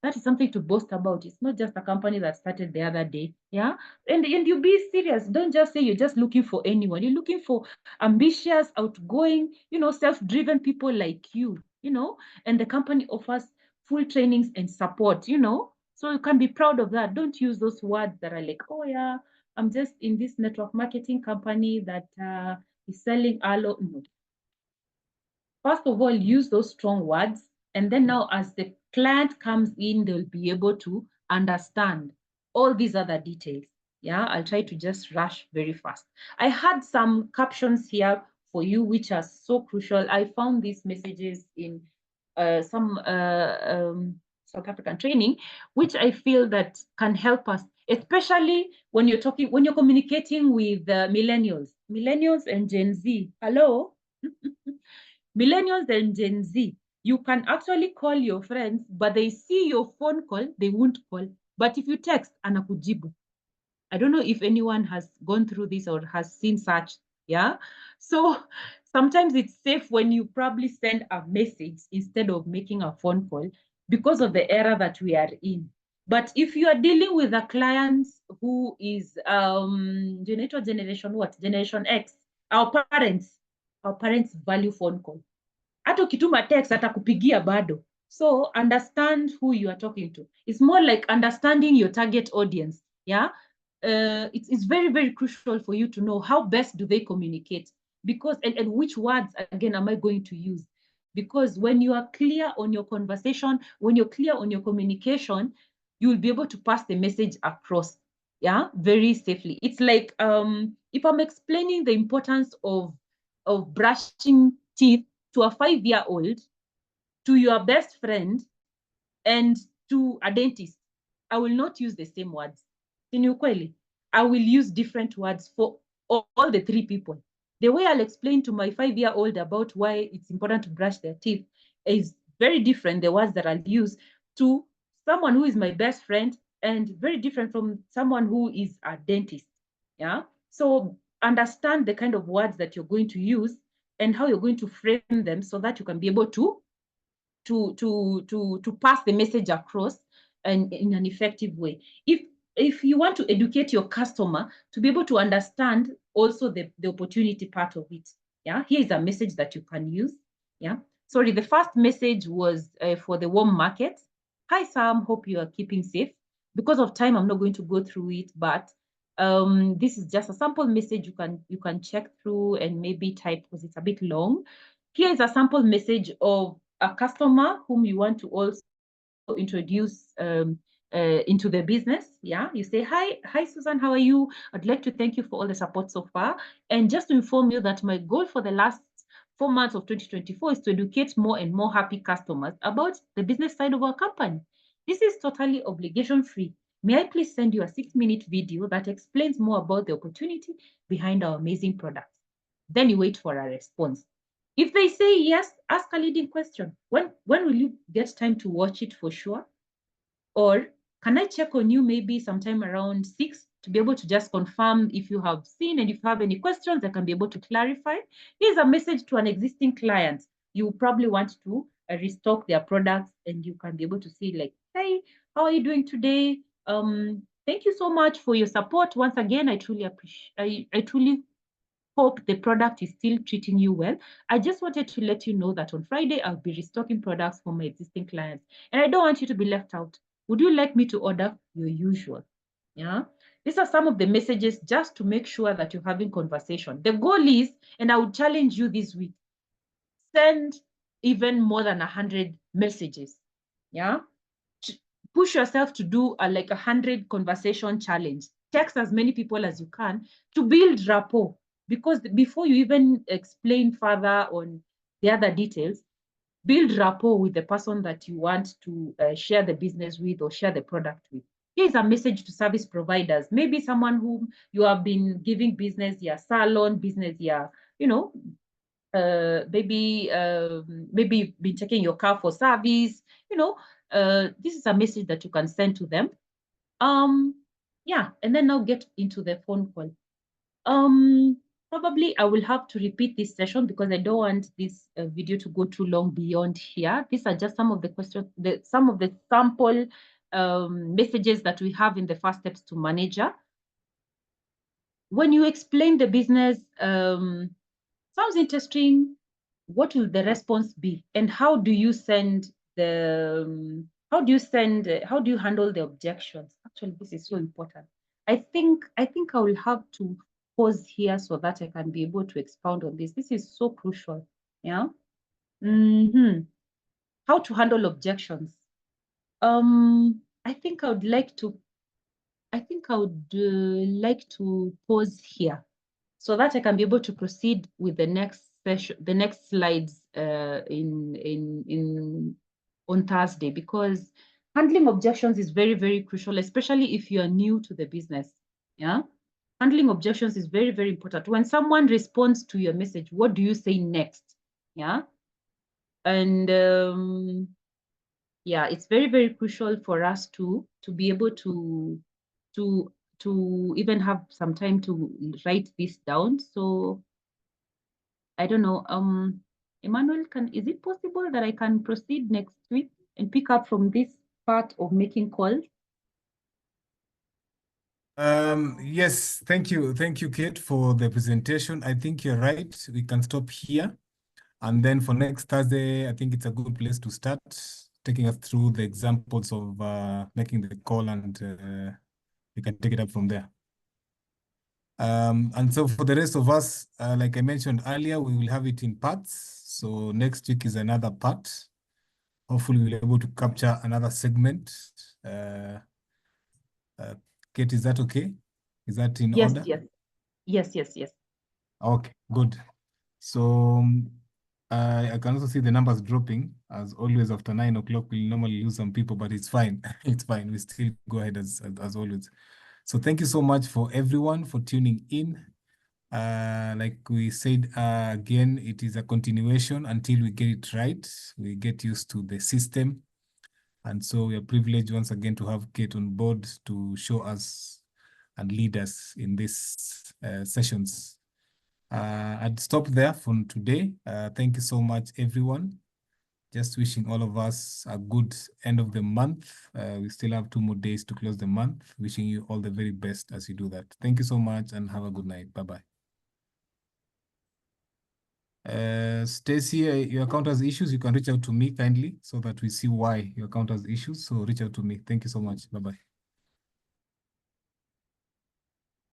That is something to boast about. It's not just a company that started the other day. Yeah. And you be serious. Don't just say you're just looking for anyone. You're looking for ambitious, outgoing, self-driven people like you. And the company offers full trainings and support. So you can be proud of that. Don't use those words that are like, oh yeah, I'm just in this network marketing company that is selling aloe. No. First of all, use those strong words. And then now, as the client comes in, they'll be able to understand all these other details. Yeah, I'll try to just rush very fast. I had some captions here for you, which are so crucial. I found these messages in some South African training, which I feel that can help us, especially when you're communicating with millennials and Gen Z. Hello? Millennials and Gen Z, you can actually call your friends, but they see your phone call, they won't call. But if you text, anakujibu. I don't know if anyone has gone through this or has seen such. Yeah. So sometimes it's safe when you probably send a message instead of making a phone call because of the era that we are in. But if you are dealing with a client who is generation what? Generation X, our parents value phone call. Hata ukituma text atakupigia bado. So understand who you are talking to. It's more like understanding your target audience. Yeah. It's very, very crucial for you to know how best do they communicate, because and which words again am I going to use, because when you are clear on your conversation, when you're clear on your communication, you will be able to pass the message across, yeah, very safely. It's like if I'm explaining the importance of brushing teeth to a 5-year-old, to your best friend, and to a dentist, I will not use the same words. In ukweli, I will use different words for all the three people. The way I'll explain to my 5-year-old about why it's important to brush their teeth is very different, the words that I'll use, to someone who is my best friend, and very different from someone who is a dentist. Yeah. So understand the kind of words that you're going to use and how you're going to frame them so that you can be able to pass the message across and in an effective way. If you want to educate your customer to be able to understand also the opportunity part of it, yeah, here is a message that you can use. Yeah. Sorry, the first message was for the warm market. Hi Sam, hope you are keeping safe. Because of time, I'm not going to go through it, but this is just a sample message you can check through and maybe type because it's a bit long. Here is a sample message of a customer whom you want to also introduce into the business. Yeah, you say, hi Susan, how are you? I'd like to thank you for all the support so far, and just to inform you that my goal for the last 4 months of 2024 is to educate more and more happy customers about the business side of our company. This is totally obligation free, May I please send you a 6-minute video that explains more about the opportunity behind our amazing products? Then you wait for a response. If they say yes, ask a leading question. When will you get time to watch it for sure? Or can I check on you maybe sometime around 6 to be able to just confirm if you have seen, and if you have any questions, I can be able to clarify. Here's a message to an existing client. You probably want to restock their products, and you can be able to see like, hey, how are you doing today? Thank you so much for your support. Once again, I truly appreciate, I truly hope the product is still treating you well. I just wanted to let you know that on Friday, I'll be restocking products for my existing clients, and I don't want you to be left out. Would you like me to order your usual? Yeah. These are some of the messages just to make sure that you're having conversation. The goal is, and I would challenge you this week, send even more than 100 messages. Yeah. Push yourself to do like 100 conversation challenge. Text as many people as you can to build rapport, because before you even explain further on the other details, build rapport with the person that you want to share the business with or share the product with. Here's a message to service providers, maybe someone whom you have been giving business, your salon business, your, you know, maybe you've been taking your car for service, this is a message that you can send to them. Yeah, and then now get into the phone call. Probably I will have to repeat this session because I don't want this video to go too long beyond here. These are just some of the questions, some of the sample messages that we have in the first steps to manager. When you explain the business, sounds interesting. What will the response be? And how do you send how do you handle the objections? Actually, this is so important. I think I will have to pause here so that I can be able to expound on this. This is so crucial. Yeah. How to handle objections. I think I would like to pause here so that I can be able to proceed with the next session, the next slides on Thursday, because handling objections is very, very crucial, especially if you are new to the business. Yeah. Handling objections is very, very important. When someone responds to your message, what do you say next? Yeah. And yeah, it's very, very crucial for us to be able to even have some time to write this down. So I don't know. Emmanuel, is it possible that I can proceed next week and pick up from this part of making calls? Yes, thank you. Thank you, Kate, for the presentation. I think you're right. We can stop here. And then for next Thursday, I think it's a good place to start taking us through the examples of making the call, and we can take it up from there. And so for the rest of us, like I mentioned earlier, we will have it in parts. So next week is another part. Hopefully we'll be able to capture another segment. Kate, is that okay? Is that in Yes, order? yes. Okay, good. So I can also see the numbers dropping. As always, after 9 o'clock, we normally lose some people, but it's fine. It's fine. We still go ahead as always. So thank you so much for everyone for tuning in. Like we said, again, it is a continuation until we get it right. We get used to the system. And so we are privileged once again to have Kate on board to show us and lead us in these sessions. I'd stop there for today. Thank you so much, everyone. Just wishing all of us a good end of the month. We still have 2 more days to close the month. Wishing you all the very best as you do that. Thank you so much and have a good night. Bye-bye. Stacy, your account has issues. You can reach out to me kindly so that we see why your account has issues. So reach out to me. Thank you so much. Bye-bye.